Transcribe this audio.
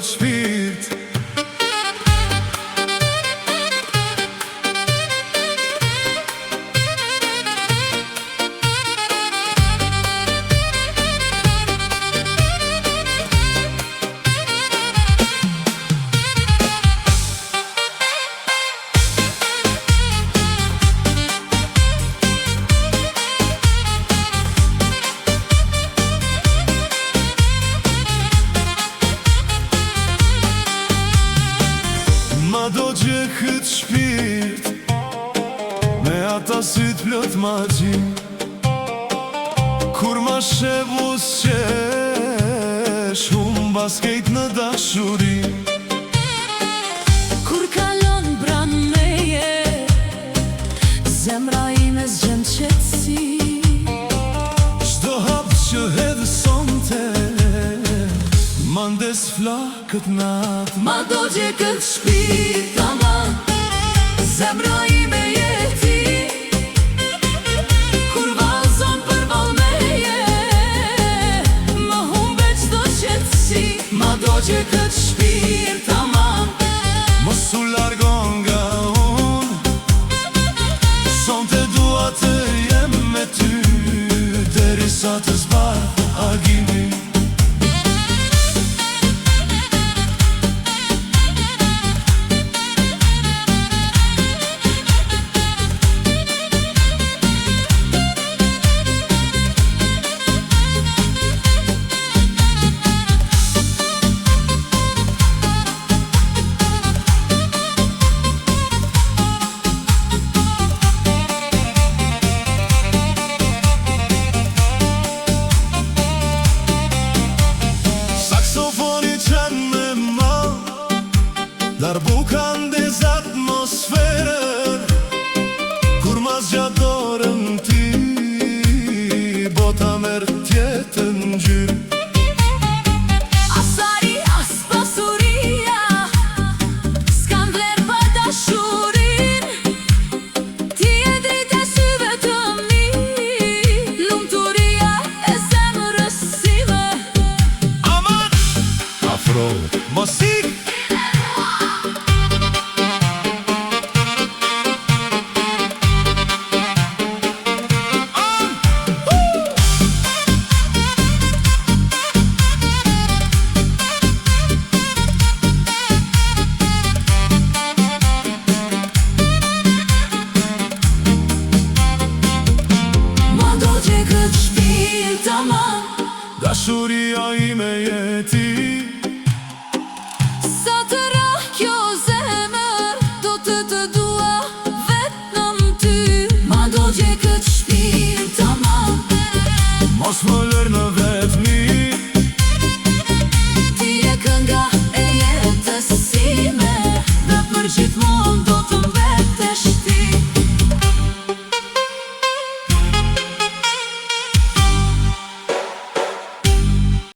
këtë shpirt. Ma do gjë këtë shpirt, me ata syt plot magji, kur ma shevus qesh, humbas kejt në dashuri. Kur kalon bran meje, zemra ime zgjen qetësi. Çdo hap që hedhë sonte, mandes flakët natë. Ma do gjë këtë shpirt, aman, zemra ime je ti. Kur vazon për valmeje, më humbe qdo qetësi. Ma do gjë këtë shpirt, aman, Mos u largon nga unë, sonte dua të jem me ty, derisa të zbarë agimin. Saksofoni qen me ma, darbukan des atmosferën, kur ma zgjat dorën ti, bota merr tjetër ngjyrë. asari as pasuria, s'kam vler pa dashurin. Ti e drejt e syve të mi, lumturia e zemrës sime. Aman, afro, mos ik. Ma do gjë këtë shpirt, aman, Dashuria ime je ti.